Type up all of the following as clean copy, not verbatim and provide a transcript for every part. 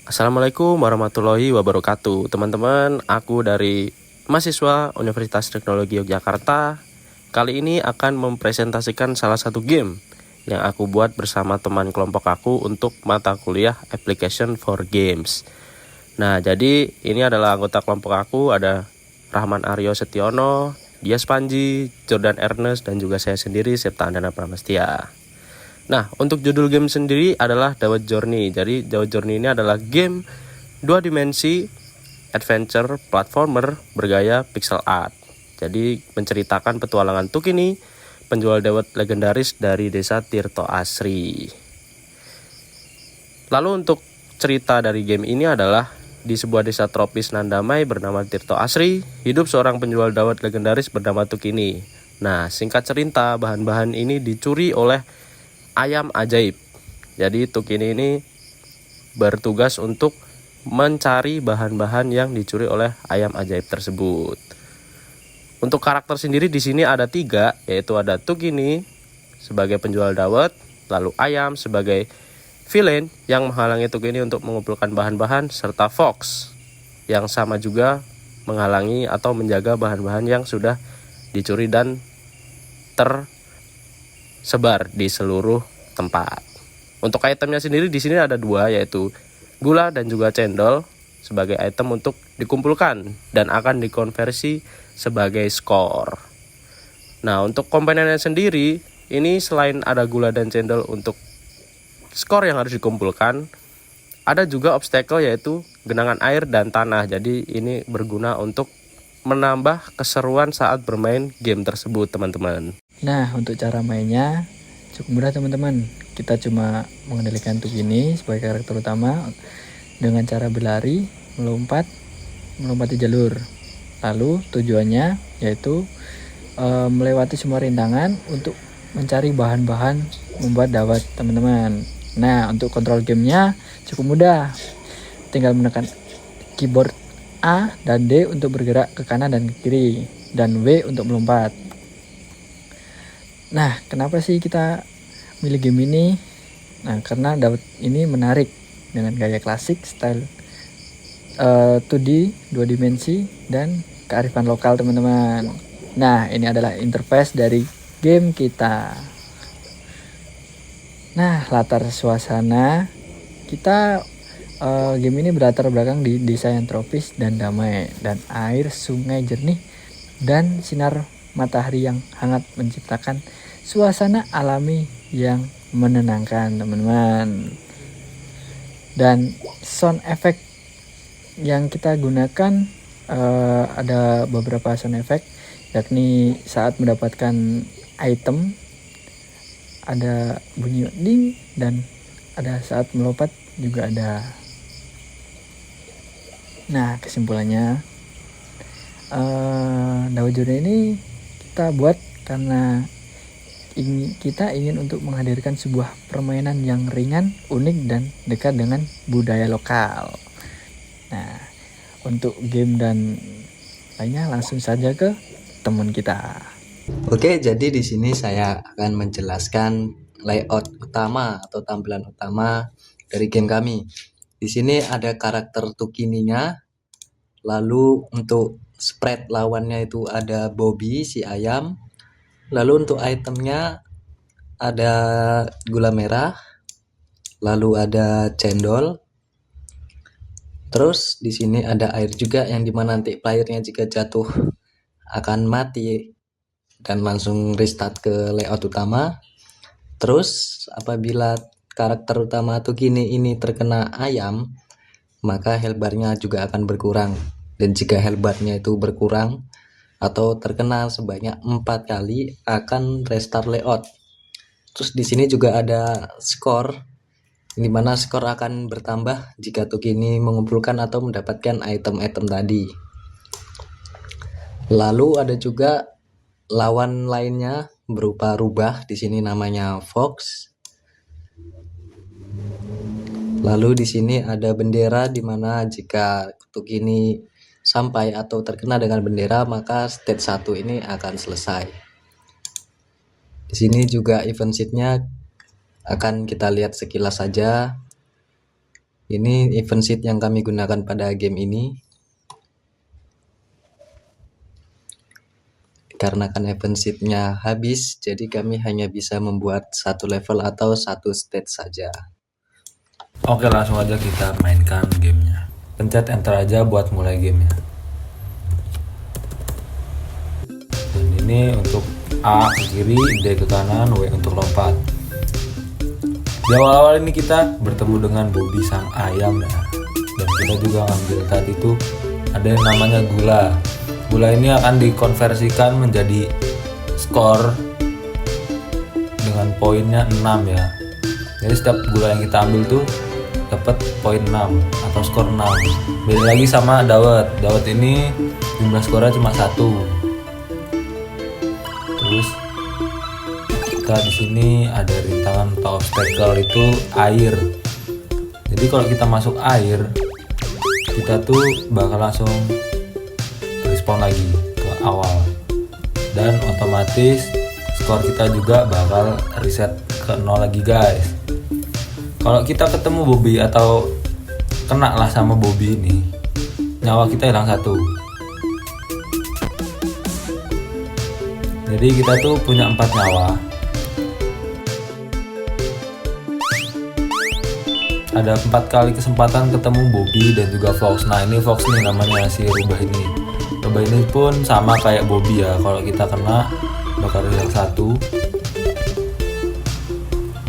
Assalamualaikum warahmatullahi wabarakatuh. Teman-teman, aku dari mahasiswa Universitas Teknologi Yogyakarta. Kali ini akan mempresentasikan salah satu game yang aku buat bersama teman kelompok aku untuk mata kuliah Application for Games. Nah, jadi ini adalah anggota kelompok aku, ada Rahman Aryo Setiono, Dias Panji, Jordan Ernest, dan juga saya sendiri, Septa Andana Pramestia. Nah, untuk judul game sendiri adalah Dawet Journey. Jadi, Dawet Journey ini adalah game dua dimensi adventure platformer bergaya pixel art. Jadi, menceritakan petualangan Tukini, penjual dawet legendaris dari desa Tirto Asri. Lalu untuk cerita dari game ini adalah di sebuah desa tropis nan damai bernama Tirto Asri, hidup seorang penjual dawet legendaris bernama Tukini. Nah, singkat cerita, bahan-bahan ini dicuri oleh ayam ajaib. Jadi Tukini ini bertugas untuk mencari bahan-bahan yang dicuri oleh ayam ajaib tersebut. Untuk karakter sendiri di sini ada 3, yaitu ada Tukini sebagai penjual dawet, lalu ayam sebagai villain yang menghalangi Tukini untuk mengumpulkan bahan-bahan, serta Fox yang sama juga menghalangi atau menjaga bahan-bahan yang sudah dicuri dan tersebar di seluruh tempat. Untuk itemnya sendiri di sini ada 2, yaitu gula dan juga cendol sebagai item untuk dikumpulkan dan akan dikonversi sebagai skor. Nah, untuk komponennya sendiri ini selain ada gula dan cendol untuk skor yang harus dikumpulkan, ada juga obstacle yaitu genangan air dan tanah. Jadi ini berguna untuk menambah keseruan saat bermain game tersebut, teman-teman. Nah, untuk cara mainnya cukup mudah teman-teman. Kita cuma mengendalikan Tukini sebagai karakter utama dengan cara berlari, melompati jalur. Lalu tujuannya yaitu melewati semua rintangan untuk mencari bahan-bahan membuat dawet teman-teman. Nah, untuk kontrol gamenya cukup mudah. Tinggal menekan keyboard A dan D untuk bergerak ke kanan dan ke kiri, dan W untuk melompat. Nah, kenapa sih kita milih game ini? Nah, karena dawet ini menarik dengan gaya klasik, style 2D, 2 dimensi, dan kearifan lokal teman-teman. Nah, ini adalah interface dari game kita. Nah, latar suasana kita game ini berlatar belakang di desa yang tropis dan damai, dan air sungai jernih dan sinar matahari yang hangat menciptakan suasana alami yang menenangkan teman-teman. Dan sound effect yang kita gunakan ada beberapa sound effect, yakni saat mendapatkan item ada bunyi ding, dan ada saat melompat juga ada. Nah, kesimpulannya Dawet Journey ini kita buat karena kita ingin untuk menghadirkan sebuah permainan yang ringan, unik, dan dekat dengan budaya lokal. Nah, untuk game dan lainnya langsung saja ke teman kita. Oke, jadi di sini saya akan menjelaskan layout utama atau tampilan utama dari game kami. Di sini ada karakter Tukininya, lalu untuk spread lawannya itu ada Bobby si ayam, lalu untuk itemnya ada gula merah, lalu ada cendol, terus di sini ada air juga yang dimana nanti playernya jika jatuh akan mati dan langsung restart ke layout utama. Terus apabila karakter utama Tukini ini terkena ayam, maka health bar-nya juga akan berkurang. Dan jika health bar-nya itu berkurang atau terkena sebanyak 4 kali akan restart layout. Terus di sini juga ada skor, di mana skor akan bertambah jika Tukini mengumpulkan atau mendapatkan item-item tadi. Lalu ada juga lawan lainnya berupa rubah, di sini namanya Fox. Lalu di sini ada bendera, di mana jika Tukini sampai atau terkena dengan bendera maka stage 1 ini akan selesai. Di sini juga event sheet-nya akan kita lihat sekilas saja. Ini event sheet yang kami gunakan pada game ini. Karena kan event sheet-nya habis, jadi kami hanya bisa membuat satu level atau satu stage saja. Oke, langsung aja kita mainkan gamenya. Pencet enter aja buat mulai gamenya. Dan ini untuk A ke kiri, D ke kanan, W untuk lompat. Di awal-awal ini kita bertemu dengan Bobby sang ayam ya. Dan kita juga ngambil tadi tuh ada yang namanya gula. Gula ini akan dikonversikan menjadi skor dengan poinnya 6 ya. Jadi setiap gula yang kita ambil tuh dapat poin 6 atau skor 6. Beda lagi sama dawet. Dawet ini jumlah skornya cuma 1. Terus kita di sini ada rintangan atau obstacle itu air. Jadi kalau kita masuk air, kita tuh bakal langsung respawn lagi ke awal. Dan otomatis skor kita juga bakal reset ke 0 lagi guys. Kalau kita ketemu Bobby atau kena lah sama Bobby ini, nyawa kita hilang 1. Jadi kita tuh punya 4 nyawa. Ada 4 kali kesempatan ketemu Bobby dan juga Fox. Nah ini Fox nih namanya, si rubah ini. Rubah ini pun sama kayak Bobby ya. Kalau kita kena bakal hilang 1.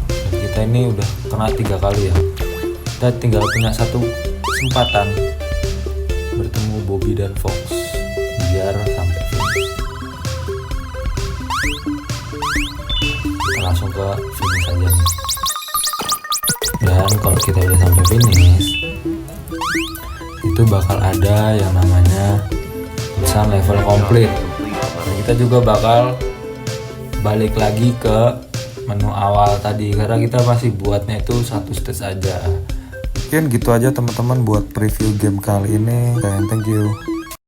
Dan kita ini udah kena 3 kali ya. Kita tinggal punya 1 kesempatan bertemu Bobby dan Fox biar sampai finish. Kita langsung ke finish aja nih. Dan kalau kita udah sampai finish, itu bakal ada yang namanya tulisan level complete. Dan kita juga bakal balik lagi ke menu awal tadi karena kita masih buatnya itu 1 stage aja. Mungkin gitu aja teman-teman buat preview game kali ini. Dan thank you.